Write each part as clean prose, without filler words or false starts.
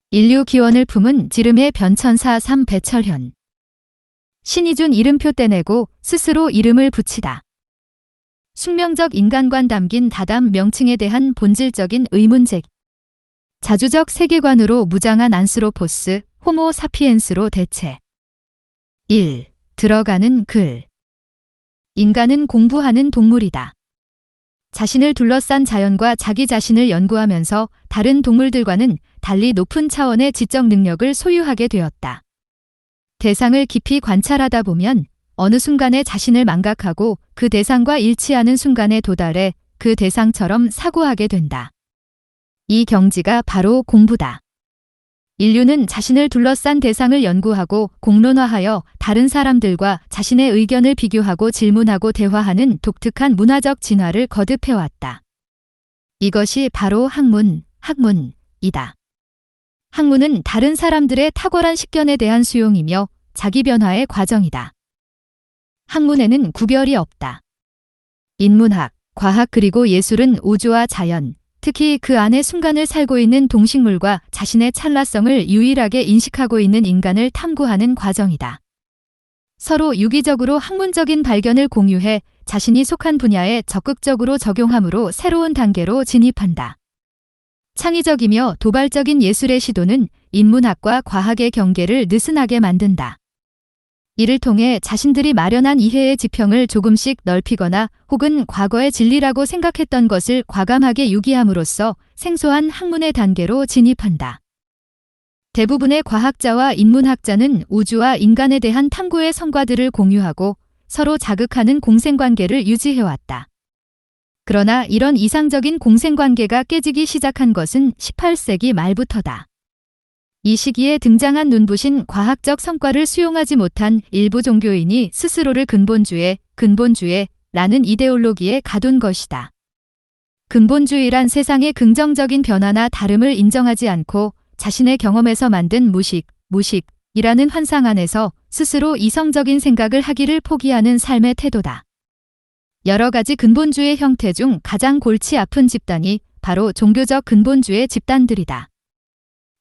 인류 기원을 품은 지름의 변천사 삼배철현. 신이 준 이름표 떼내고 스스로 이름을 붙이다. 숙명적 인간관 담긴 다담 명칭에 대한 본질적인 의문제기. 자주적 세계관으로 무장한 안스로포스, 호모 사피엔스로 대체. 1. 들어가는 글. 인간은 공부하는 동물이다. 자신을 둘러싼 자연과 자기 자신을 연구하면서 다른 동물들과는 달리 높은 차원의 지적 능력을 소유하게 되었다. 대상을 깊이 관찰하다 보면 어느 순간에 자신을 망각하고 그 대상과 일치하는 순간에 도달해 그 대상처럼 사고하게 된다. 이 경지가 바로 공부다. 인류는 자신을 둘러싼 대상을 연구하고 공론화하여 다른 사람들과 자신의 의견을 비교하고 질문하고 대화하는 독특한 문화적 진화를 거듭해왔다. 이것이 바로 학문이다. 학문은 다른 사람들의 탁월한 식견에 대한 수용이며 자기 변화의 과정이다. 학문에는 구별이 없다. 인문학, 과학 그리고 예술은 우주와 자연, 특히 그 안의 순간을 살고 있는 동식물과 자신의 찰나성을 유일하게 인식하고 있는 인간을 탐구하는 과정이다. 서로 유기적으로 학문적인 발견을 공유해 자신이 속한 분야에 적극적으로 적용함으로 새로운 단계로 진입한다. 창의적이며 도발적인 예술의 시도는 인문학과 과학의 경계를 느슨하게 만든다. 이를 통해 자신들이 마련한 이해의 지평을 조금씩 넓히거나 혹은 과거의 진리라고 생각했던 것을 과감하게 유기함으로써 생소한 학문의 단계로 진입한다. 대부분의 과학자와 인문학자는 우주와 인간에 대한 탐구의 성과들을 공유하고 서로 자극하는 공생관계를 유지해왔다. 그러나 이런 이상적인 공생관계가 깨지기 시작한 것은 18세기 말부터다. 이 시기에 등장한 눈부신 과학적 성과를 수용하지 못한 일부 종교인이 스스로를 근본주의라는 이데올로기에 가둔 것이다. 근본주의란 세상의 긍정적인 변화나 다름을 인정하지 않고 자신의 경험에서 만든 무식이라는 환상 안에서 스스로 이성적인 생각을 하기를 포기하는 삶의 태도다. 여러 가지 근본주의 형태 중 가장 골치 아픈 집단이 바로 종교적 근본주의 집단들이다.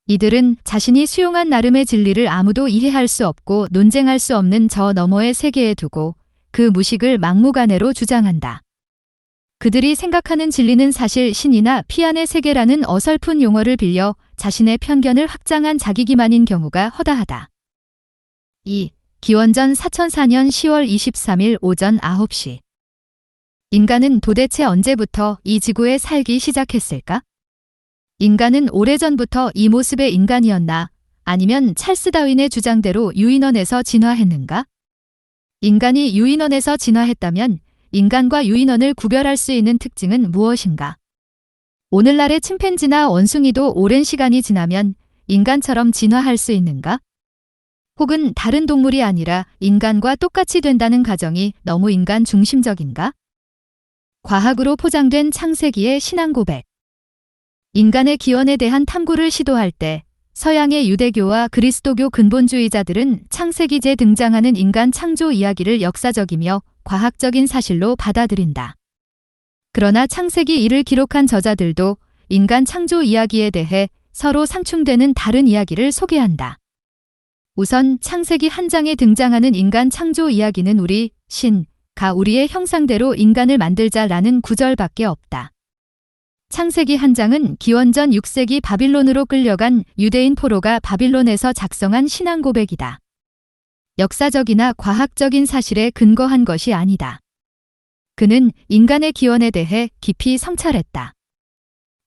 이들은 자신이 수용한 나름의 진리를 아무도 이해할 수 없고 논쟁할 수 없는 저 너머의 세계에 두고 그 무식을 막무가내로 주장한다. 그들이 생각하는 진리는 사실 신이나 피안의 세계라는 어설픈 용어를 빌려 자신의 편견을 확장한 자기기만인 경우가 허다하다. 2. 기원전 4004년 10월 23일 오전 9시. 인간은 도대체 언제부터 이 지구에 살기 시작했을까? 인간은 오래전부터 이 모습의 인간이었나? 아니면 찰스 다윈의 주장대로 유인원에서 진화했는가? 인간이 유인원에서 진화했다면 인간과 유인원을 구별할 수 있는 특징은 무엇인가? 오늘날의 침팬지나 원숭이도 오랜 시간이 지나면 인간처럼 진화할 수 있는가? 혹은 다른 동물이 아니라 인간과 똑같이 된다는 가정이 너무 인간 중심적인가? 과학으로 포장된 창세기의 신앙 고백. 인간의 기원에 대한 탐구를 시도할 때 서양의 유대교와 그리스도교 근본주의자들은 창세기제 등장하는 인간 창조 이야기를 역사적이며 과학적인 사실로 받아들인다. 그러나 창세기 1을 기록한 저자들도 인간 창조 이야기에 대해 서로 상충되는 다른 이야기를 소개한다. 우선 창세기 한 장에 등장하는 인간 창조 이야기는 우리의 형상대로 인간을 만들자라는 구절밖에 없다. 창세기 한 장은 기원전 6세기 바빌론으로 끌려간 유대인 포로가 바빌론에서 작성한 신앙 고백이다. 역사적이나 과학적인 사실에 근거한 것이 아니다. 그는 인간의 기원에 대해 깊이 성찰했다.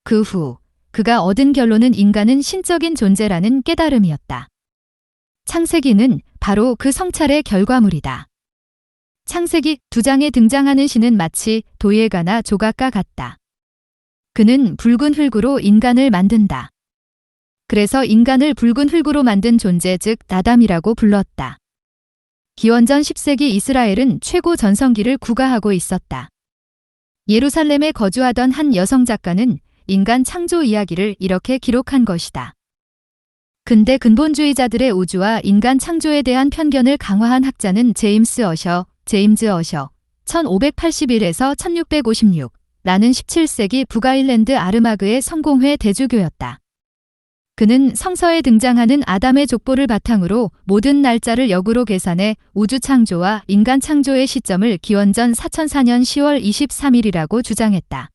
그 후 그가 얻은 결론은 인간은 신적인 존재라는 깨달음이었다. 창세기는 바로 그 성찰의 결과물이다. 창세기 2장에 등장하는 신은 마치 도예가나 조각가 같다. 그는 붉은 흙으로 인간을 만든다. 그래서 인간을 붉은 흙으로 만든 존재 즉 나담이라고 불렀다. 기원전 10세기 이스라엘은 최고 전성기를 구가하고 있었다. 예루살렘에 거주하던 한 여성 작가는 인간 창조 이야기를 이렇게 기록한 것이다. 근대 근본주의자들의 우주와 인간 창조에 대한 편견을 강화한 학자는 제임스 어셔, 1581에서 1656라는 17세기 북아일랜드 아르마그의 성공회 대주교였다. 그는 성서에 등장하는 아담의 족보를 바탕으로 모든 날짜를 역으로 계산해 우주 창조와 인간 창조의 시점을 기원전 4004년 10월 23일이라고 주장했다.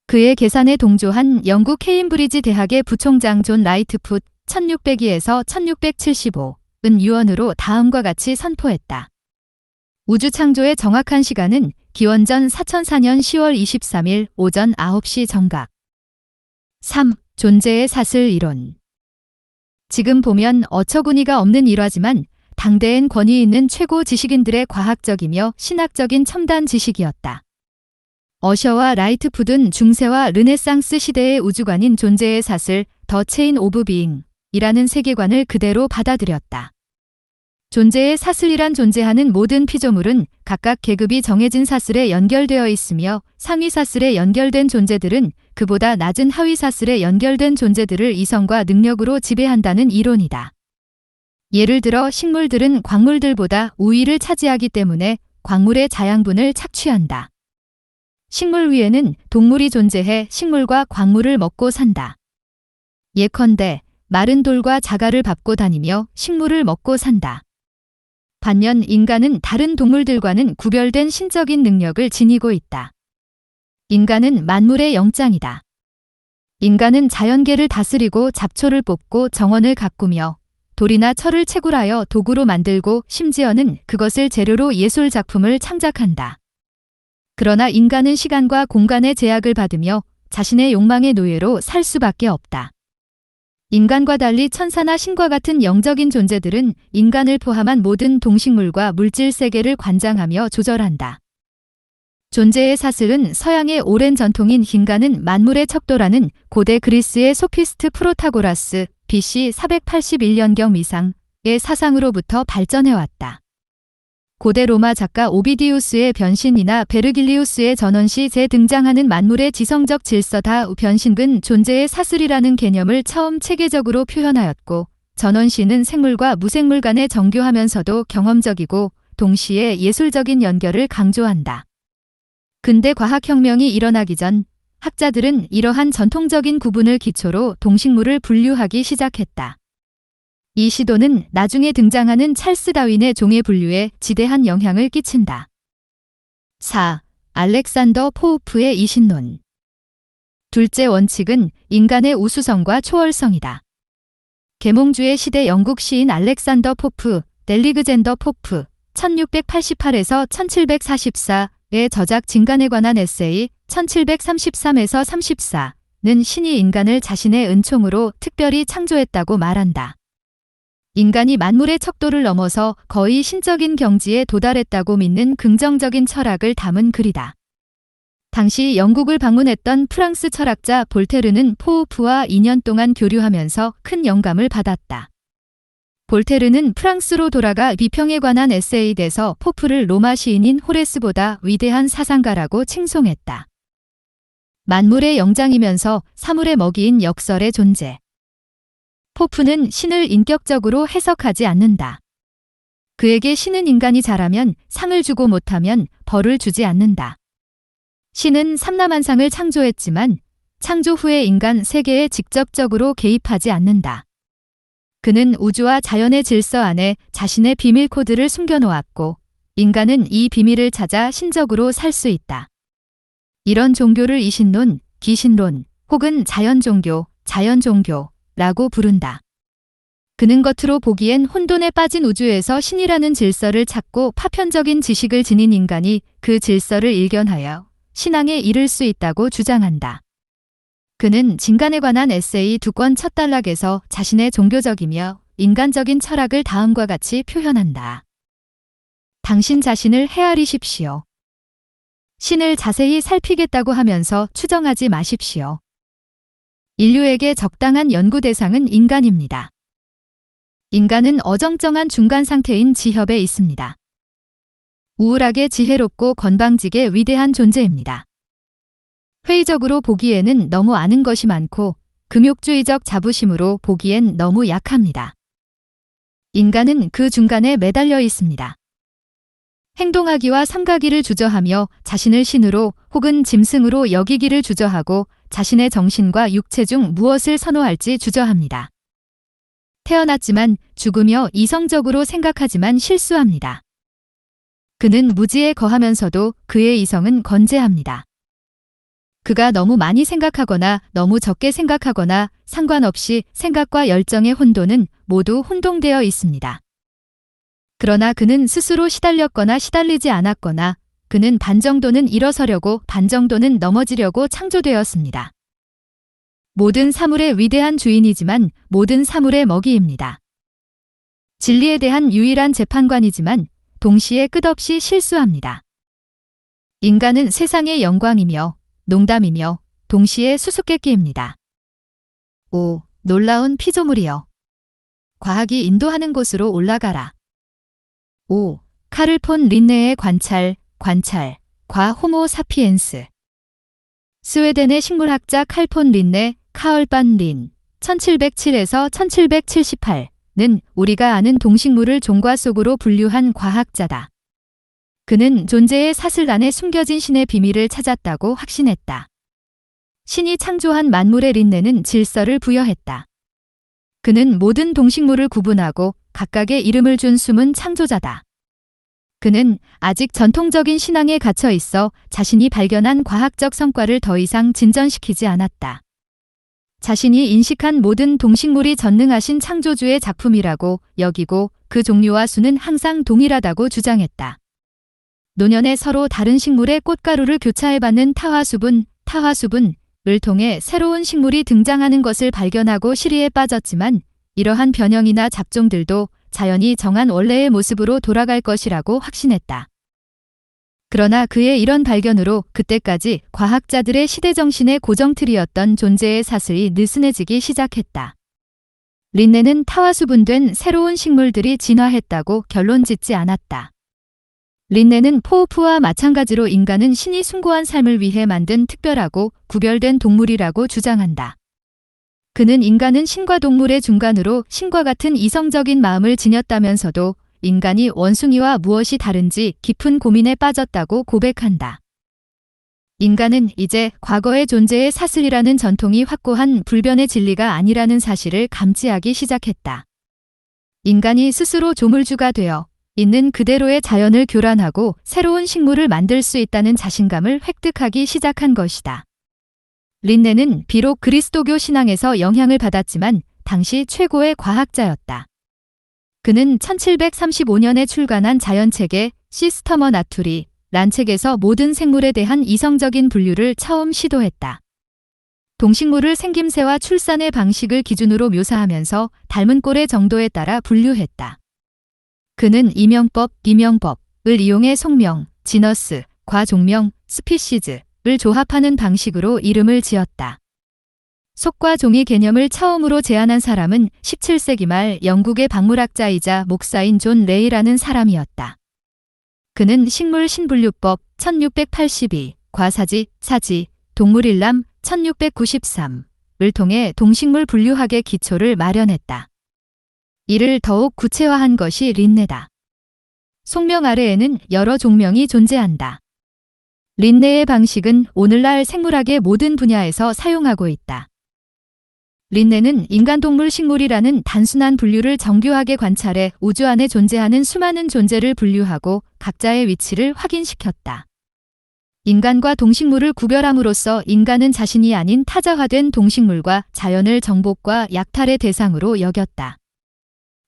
그의 계산에 동조한 영국 케임브리지 대학의 부총장 존 라이트풋 1602에서 1675은 유언으로 다음과 같이 선포했다. 우주 창조의 정확한 시간은 기원전 4004년 10월 23일 오전 9시 정각. 3. 존재의 사슬 이론. 지금 보면 어처구니가 없는 일화지만 당대엔 권위 있는 최고 지식인들의 과학적이며 신학적인 첨단 지식이었다. 어셔와 라이트풋은 중세와 르네상스 시대의 우주관인 존재의 사슬, 더 체인 오브 비잉이라는 세계관을 그대로 받아들였다. 존재의 사슬이란 존재하는 모든 피조물은 각각 계급이 정해진 사슬에 연결되어 있으며 상위 사슬에 연결된 존재들은 그보다 낮은 하위 사슬에 연결된 존재들을 이성과 능력으로 지배한다는 이론이다. 예를 들어 식물들은 광물들보다 우위를 차지하기 때문에 광물의 자양분을 착취한다. 식물 위에는 동물이 존재해 식물과 광물을 먹고 산다. 예컨대 마른 돌과 자갈을 밟고 다니며 식물을 먹고 산다. 반면 인간은 다른 동물들과는 구별된 신적인 능력을 지니고 있다. 인간은 만물의 영장이다. 인간은 자연계를 다스리고 잡초를 뽑고 정원을 가꾸며 돌이나 철을 채굴하여 도구로 만들고 심지어는 그것을 재료로 예술 작품을 창작한다. 그러나 인간은 시간과 공간의 제약을 받으며 자신의 욕망의 노예로 살 수밖에 없다. 인간과 달리 천사나 신과 같은 영적인 존재들은 인간을 포함한 모든 동식물과 물질 세계를 관장하며 조절한다. 존재의 사슬은 서양의 오랜 전통인 인간은 만물의 척도라는 고대 그리스의 소피스트 프로타고라스 BC 481년경 미상의 사상으로부터 발전해왔다. 고대 로마 작가 오비디우스의 변신이나 베르길리우스의 전원시 재등장하는 만물의 지성적 질서다 변신근 존재의 사슬이라는 개념을 처음 체계적으로 표현하였고 전원시는 생물과 무생물 간의 정교하면서도 경험적이고 동시에 예술적인 연결을 강조한다. 근대 과학혁명이 일어나기 전 학자들은 이러한 전통적인 구분을 기초로 동식물을 분류하기 시작했다. 이 시도는 나중에 등장하는 찰스 다윈의 종의 분류에 지대한 영향을 끼친다. 4. 알렉산더 포우프의 이신론. 둘째 원칙은 인간의 우수성과 초월성이다. 계몽주의 시대 영국 시인 알렉산더 포프, 델리그젠더 포프, 1688에서 1744의 저작 진간에 관한 에세이 1733에서 34는 신이 인간을 자신의 은총으로 특별히 창조했다고 말한다. 인간이 만물의 척도를 넘어서 거의 신적인 경지에 도달했다고 믿는 긍정적인 철학을 담은 글이다. 당시 영국을 방문했던 프랑스 철학자 볼테르는 포우프와 2년 동안 교류하면서 큰 영감을 받았다. 볼테르는 프랑스로 돌아가 비평에 관한 에세이에서 포프를 로마 시인인 호레스보다 위대한 사상가라고 칭송했다. 만물의 영장이면서 사물의 먹이인 역설의 존재. 포프는 신을 인격적으로 해석하지 않는다. 그에게 신은 인간이 잘하면 상을 주고 못하면 벌을 주지 않는다. 신은 삼라만상을 창조했지만 창조 후의 인간 세계에 직접적으로 개입하지 않는다. 그는 우주와 자연의 질서 안에 자신의 비밀 코드를 숨겨놓았고 인간은 이 비밀을 찾아 신적으로 살 수 있다. 이런 종교를 이신론, 기신론 혹은 자연종교라고 부른다. 그는 겉으로 보기엔 혼돈에 빠진 우주에서 신이라는 질서를 찾고 파편적인 지식을 지닌 인간이 그 질서를 일견하여 신앙에 이를 수 있다고 주장한다. 그는 진간에 관한 에세이 2권 첫 단락에서 자신의 종교적이며 인간적인 철학을 다음과 같이 표현한다. 당신 자신을 헤아리십시오. 신을 자세히 살피겠다고 하면서 추정하지 마십시오. 인류에게 적당한 연구 대상은 인간입니다. 인간은 어정쩡한 중간 상태인 지협에 있습니다. 우울하게 지혜롭고 건방지게 위대한 존재입니다. 회의적으로 보기에는 너무 아는 것이 많고 금욕주의적 자부심으로 보기엔 너무 약합니다. 인간은 그 중간에 매달려 있습니다. 행동하기와 삼가기를 주저하며 자신을 신으로 혹은 짐승으로 여기기를 주저하고 자신의 정신과 육체 중 무엇을 선호할지 주저합니다. 태어났지만 죽으며 이성적으로 생각하지만 실수합니다. 그는 무지에 거하면서도 그의 이성은 건재합니다. 그가 너무 많이 생각하거나 너무 적게 생각하거나 상관없이 생각과 열정의 혼돈은 모두 혼동되어 있습니다. 그러나 그는 스스로 시달렸거나 시달리지 않았거나 그는 반 정도는 일어서려고 반 정도는 넘어지려고 창조되었습니다. 모든 사물의 위대한 주인이지만 모든 사물의 먹이입니다. 진리에 대한 유일한 재판관이지만 동시에 끝없이 실수합니다. 인간은 세상의 영광이며 농담이며 동시에 수수께끼입니다. 오, 놀라운 피조물이여. 과학이 인도하는 곳으로 올라가라. 오, 카를 폰 린네의 관찰, 과 호모 사피엔스. 스웨덴의 식물학자 칼 폰 린네, 카얼반 린, 1707에서 1778는 우리가 아는 동식물을 종과 속으로 분류한 과학자다. 그는 존재의 사슬 안에 숨겨진 신의 비밀을 찾았다고 확신했다. 신이 창조한 만물의 린네는 질서를 부여했다. 그는 모든 동식물을 구분하고 각각의 이름을 준 숨은 창조자다. 그는 아직 전통적인 신앙에 갇혀 있어 자신이 발견한 과학적 성과를 더 이상 진전시키지 않았다. 자신이 인식한 모든 동식물이 전능하신 창조주의 작품이라고 여기고 그 종류와 수는 항상 동일하다고 주장했다. 노년에 서로 다른 식물의 꽃가루를 교차해받는 타화수분을 통해 새로운 식물이 등장하는 것을 발견하고 시리에 빠졌지만 이러한 변형이나 잡종들도 자연이 정한 원래의 모습으로 돌아갈 것이라고 확신했다. 그러나 그의 이런 발견으로 그때까지 과학자들의 시대정신의 고정틀이었던 존재의 사슬이 느슨해지기 시작했다. 린네는 타화수분된 새로운 식물들이 진화했다고 결론짓지 않았다. 린네는 포우프와 마찬가지로 인간은 신이 숭고한 삶을 위해 만든 특별하고 구별된 동물이라고 주장한다. 그는 인간은 신과 동물의 중간으로 신과 같은 이성적인 마음을 지녔다면서도 인간이 원숭이와 무엇이 다른지 깊은 고민에 빠졌다고 고백한다. 인간은 이제 과거의 존재의 사슬이라는 전통이 확고한 불변의 진리가 아니라는 사실을 감지하기 시작했다. 인간이 스스로 조물주가 되어 있는 그대로의 자연을 교란하고 새로운 식물을 만들 수 있다는 자신감을 획득하기 시작한 것이다. 린네는 비록 그리스도교 신앙에서 영향을 받았지만 당시 최고의 과학자였다. 그는 1735년에 출간한 자연책의 시스터머 나투리란 책에서 모든 생물에 대한 이성적인 분류를 처음 시도했다. 동식물을 생김새와 출산의 방식을 기준으로 묘사하면서 닮은 꼴의 정도에 따라 분류했다. 그는 이명법을 이용해 속명, 지너스, 과 종명, 스피시즈를 조합하는 방식으로 이름을 지었다. 속과 종이 개념을 처음으로 제안한 사람은 17세기 말 영국의 박물학자이자 목사인 존 레이라는 사람이었다. 그는 식물 신분류법 1682, 과사지, 동물일람 1693을 통해 동식물 분류학의 기초를 마련했다. 이를 더욱 구체화한 것이 린네다. 속명 아래에는 여러 종명이 존재한다. 린네의 방식은 오늘날 생물학의 모든 분야에서 사용하고 있다. 린네는 인간동물 식물이라는 단순한 분류를 정교하게 관찰해 우주 안에 존재하는 수많은 존재를 분류하고 각자의 위치를 확인시켰다. 인간과 동식물을 구별함으로써 인간은 자신이 아닌 타자화된 동식물과 자연을 정복과 약탈의 대상으로 여겼다.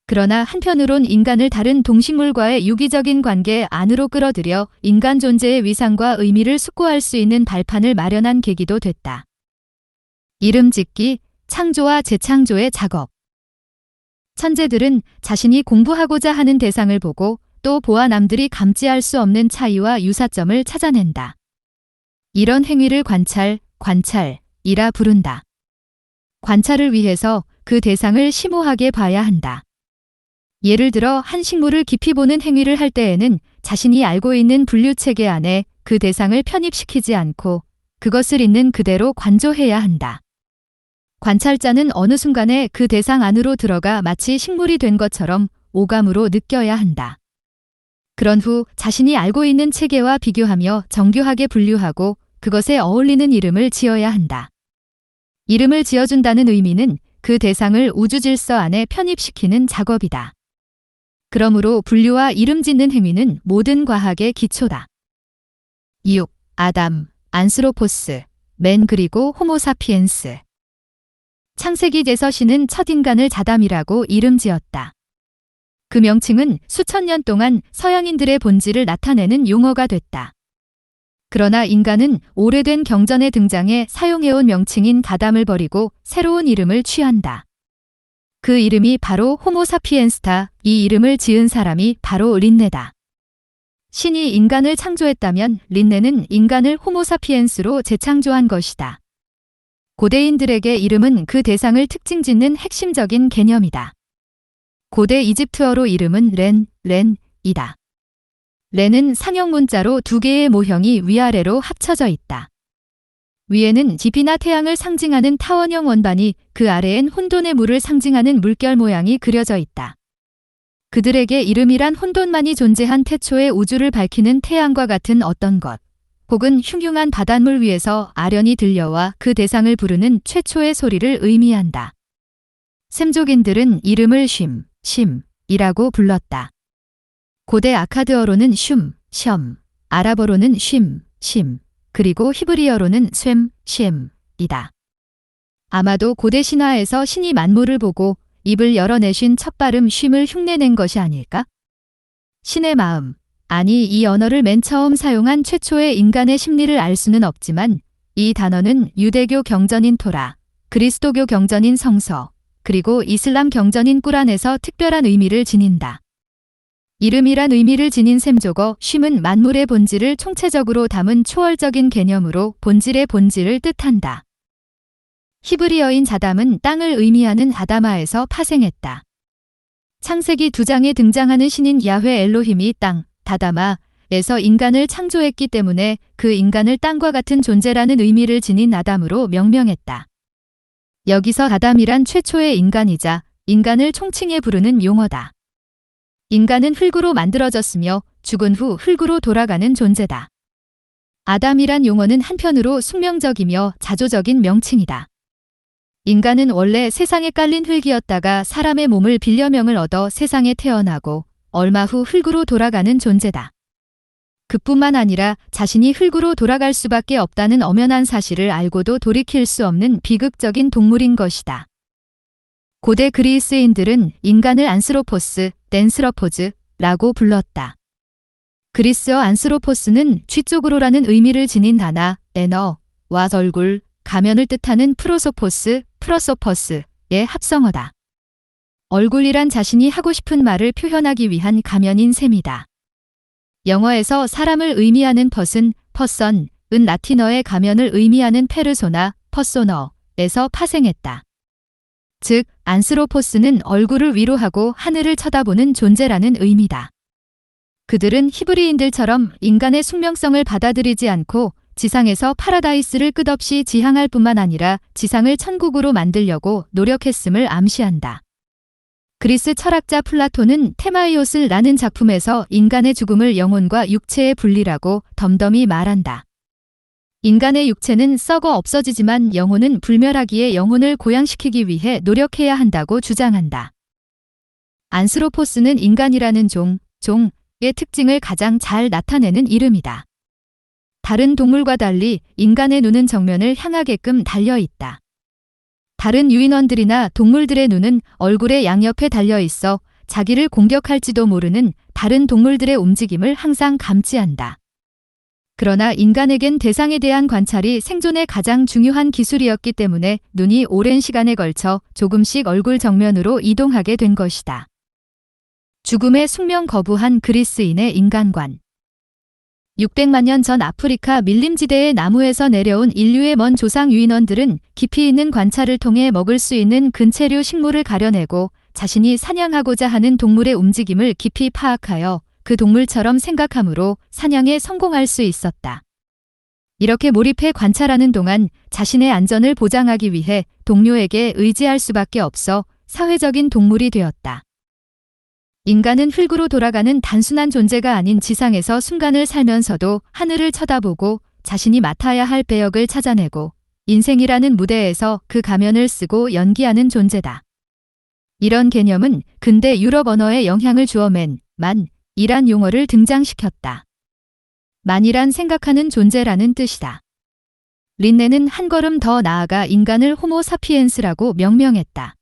그러나 한편으론 인간을 다른 동식물과의 유기적인 관계 안으로 끌어들여 인간 존재의 위상과 의미를 숙고할 수 있는 발판을 마련한 계기도 됐다. 이름 짓기, 창조와 재창조의 작업. 천재들은 자신이 공부하고자 하는 대상을 보고 또 보아 남들이 감지할 수 없는 차이와 유사점을 찾아낸다. 이런 행위를 관찰이라 부른다. 관찰을 위해서 그 대상을 심오하게 봐야 한다. 예를 들어 한 식물을 깊이 보는 행위를 할 때에는 자신이 알고 있는 분류체계 안에 그 대상을 편입시키지 않고 그것을 있는 그대로 관조해야 한다. 관찰자는 어느 순간에 그 대상 안으로 들어가 마치 식물이 된 것처럼 오감으로 느껴야 한다. 그런 후 자신이 알고 있는 체계와 비교하며 정교하게 분류하고 그것에 어울리는 이름을 지어야 한다. 이름을 지어준다는 의미는 그 대상을 우주 질서 안에 편입시키는 작업이다. 그러므로 분류와 이름 짓는 행위는 모든 과학의 기초다. 6. 아담, 안스로포스, 맨 그리고 호모사피엔스. 창세기 제서 신은 첫 인간을 자담이라고 이름 지었다. 그 명칭은 수천 년 동안 서양인들의 본질을 나타내는 용어가 됐다. 그러나 인간은 오래된 경전에 등장해 사용해온 명칭인 가담을 버리고 새로운 이름을 취한다. 그 이름이 바로 호모사피엔스다. 이 이름을 지은 사람이 바로 린네다. 신이 인간을 창조했다면 린네는 인간을 호모사피엔스로 재창조한 것이다. 고대인들에게 이름은 그 대상을 특징짓는 핵심적인 개념이다. 고대 이집트어로 이름은 렌이다. 렌은 상형 문자로 두 개의 모형이 위아래로 합쳐져 있다. 위에는 깊이나 태양을 상징하는 타원형 원반이, 그 아래엔 혼돈의 물을 상징하는 물결 모양이 그려져 있다. 그들에게 이름이란 혼돈만이 존재한 태초의 우주를 밝히는 태양과 같은 어떤 것, 혹은 흉흉한 바닷물 위에서 아련히 들려와 그 대상을 부르는 최초의 소리를 의미한다. 셈족인들은 이름을 심이라고 불렀다. 고대 아카드어로는 슌, 아랍어로는 심, 그리고 히브리어로는 쇰이다. 아마도 고대 신화에서 신이 만물을 보고 입을 열어내신 첫 발음 쉼을 흉내낸 것이 아닐까? 신의 마음, 아니 이 언어를 맨 처음 사용한 최초의 인간의 심리를 알 수는 없지만 이 단어는 유대교 경전인 토라, 그리스도교 경전인 성서, 그리고 이슬람 경전인 꾸란에서 특별한 의미를 지닌다. 이름이란 의미를 지닌 셈족어 쉼은 만물의 본질을 총체적으로 담은 초월적인 개념으로 본질의 본질을 뜻한다. 히브리어인 자담은 땅을 의미하는 아다마에서 파생했다. 창세기 2장에 등장하는 신인 야훼 엘로힘이 땅, 다다마에서 인간을 창조했기 때문에 그 인간을 땅과 같은 존재라는 의미를 지닌 아담으로 명명했다. 여기서 아담이란 최초의 인간이자 인간을 총칭해 부르는 용어다. 인간은 흙으로 만들어졌으며 죽은 후 흙으로 돌아가는 존재다. 아담이란 용어는 한편으로 숙명적이며 자조적인 명칭이다. 인간은 원래 세상에 깔린 흙이었다가 사람의 몸을 빌려 명을 얻어 세상에 태어나고 얼마 후 흙으로 돌아가는 존재다. 그뿐만 아니라 자신이 흙으로 돌아갈 수밖에 없다는 엄연한 사실을 알고도 돌이킬 수 없는 비극적인 동물인 것이다. 고대 그리스인들은 인간을 안스로포스, 댄스러포즈라고 불렀다. 그리스어 안스로포스는 쥐쪽으로라는 의미를 지닌 단어, 에너와 얼굴, 가면을 뜻하는 프로소포스, 프로소퍼스의 합성어다. 얼굴이란 자신이 하고 싶은 말을 표현하기 위한 가면인 셈이다. 영어에서 사람을 의미하는 퍼슨은 라틴어의 가면을 의미하는 페르소나, 퍼소너에서 파생했다. 즉, 안스로포스는 얼굴을 위로 하고 하늘을 쳐다보는 존재라는 의미다. 그들은 히브리인들처럼 인간의 숙명성을 받아들이지 않고 지상에서 파라다이스를 끝없이 지향할 뿐만 아니라 지상을 천국으로 만들려고 노력했음을 암시한다. 그리스 철학자 플라톤은 테마이오스라는 작품에서 인간의 죽음을 영혼과 육체의 분리라고 덤덤히 말한다. 인간의 육체는 썩어 없어지지만 영혼은 불멸하기에 영혼을 고양시키기 위해 노력해야 한다고 주장한다. 안스로포스는 인간이라는 종의 특징을 가장 잘 나타내는 이름이다. 다른 동물과 달리 인간의 눈은 정면을 향하게끔 달려 있다. 다른 유인원들이나 동물들의 눈은 얼굴의 양옆에 달려 있어 자기를 공격할지도 모르는 다른 동물들의 움직임을 항상 감지한다. 그러나 인간에겐 대상에 대한 관찰이 생존의 가장 중요한 기술이었기 때문에 눈이 오랜 시간에 걸쳐 조금씩 얼굴 정면으로 이동하게 된 것이다. 죽음의 숙명 거부한 그리스인의 인간관. 600만 년 전 아프리카 밀림지대의 나무에서 내려온 인류의 먼 조상 유인원들은 깊이 있는 관찰을 통해 먹을 수 있는 근체류 식물을 가려내고 자신이 사냥하고자 하는 동물의 움직임을 깊이 파악하여 그 동물처럼 생각함으로 사냥에 성공할 수 있었다. 이렇게 몰입해 관찰하는 동안 자신의 안전을 보장하기 위해 동료에게 의지할 수밖에 없어 사회적인 동물이 되었다. 인간은 흙으로 돌아가는 단순한 존재가 아닌 지상에서 순간을 살면서도 하늘을 쳐다보고 자신이 맡아야 할 배역을 찾아내고 인생이라는 무대에서 그 가면을 쓰고 연기하는 존재다. 이런 개념은 근대 유럽 언어에 영향을 주어 만이란 용어를 등장시켰다. 만이란 생각하는 존재라는 뜻이다. 린네는 한 걸음 더 나아가 인간을 호모 사피엔스라고 명명했다.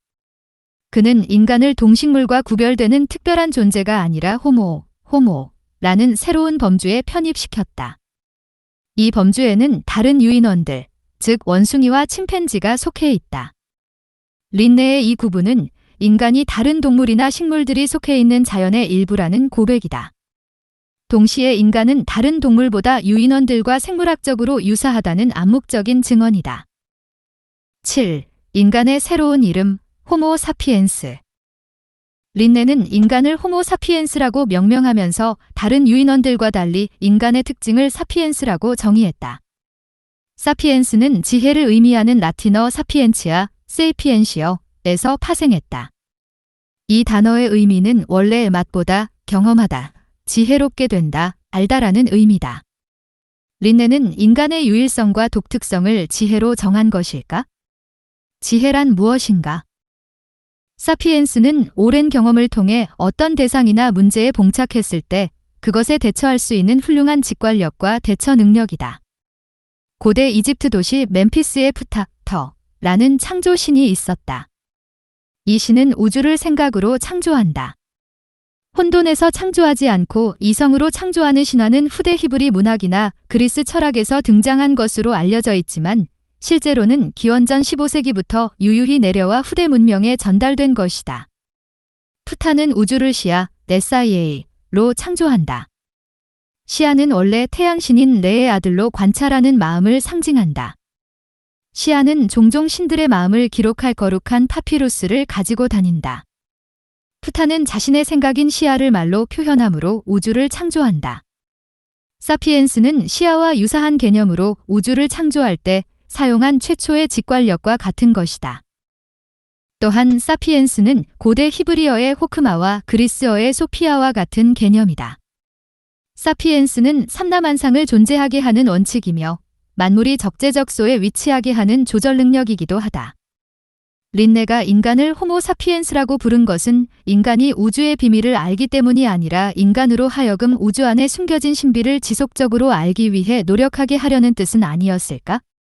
그는 인간을 동식물과 구별되는 특별한 존재가 아니라 호모라는 새로운 범주에 편입시켰다. 이 범주에는 다른 유인원들, 즉 원숭이와 침팬지가 속해 있다. 린네의 이 구분은 인간이 다른 동물이나 식물들이 속해 있는 자연의 일부라는 고백이다. 동시에 인간은 다른 동물보다 유인원들과 생물학적으로 유사하다는 암묵적인 증언이다. 7. 인간의 새로운 이름, 호모 사피엔스. 린네는 인간을 호모 사피엔스라고 명명하면서 다른 유인원들과 달리 인간의 특징을 사피엔스라고 정의했다. 사피엔스는 지혜를 의미하는 라틴어 사피엔치아, 세이피엔시어에서 파생했다. 이 단어의 의미는 원래 맛보다 경험하다, 지혜롭게 된다, 알다라는 의미다. 린네는 인간의 유일성과 독특성을 지혜로 정한 것일까? 지혜란 무엇인가? 사피엔스는 오랜 경험을 통해 어떤 대상이나 문제에 봉착했을 때 그것에 대처할 수 있는 훌륭한 직관력과 대처 능력이다. 고대 이집트 도시 멤피스의 프타터라는 창조신이 있었다. 이 신은 우주를 생각으로 창조한다. 혼돈에서 창조하지 않고 이성으로 창조하는 신화는 후대 히브리 문학이나 그리스 철학에서 등장한 것으로 알려져 있지만 실제로는 기원전 15세기부터 유유히 내려와 후대 문명에 전달된 것이다. 프타는 우주를 시아, 네사이에이로 창조한다. 시아는 원래 태양신인 레의 아들로 관찰하는 마음을 상징한다. 시아는 종종 신들의 마음을 기록할 거룩한 파피루스를 가지고 다닌다. 프타는 자신의 생각인 시아를 말로 표현함으로 우주를 창조한다. 사피엔스는 시아와 유사한 개념으로 우주를 창조할 때 사용한 최초의 직관력과 같은 것이다. 또한 사피엔스는 고대 히브리어의 호크마와 그리스어의 소피아와 같은 개념이다. 사피엔스는 삼라만상을 존재하게 하는 원칙이며 만물이 적재적소에 위치하게 하는 조절 능력이기도 하다. 린네가 인간을 호모 사피엔스라고 부른 것은 인간이 우주의 비밀을 알기 때문이 아니라 인간으로 하여금 우주 안에 숨겨진 신비를 지속적으로 알기 위해 노력하게 하려는 뜻은 아니었을까?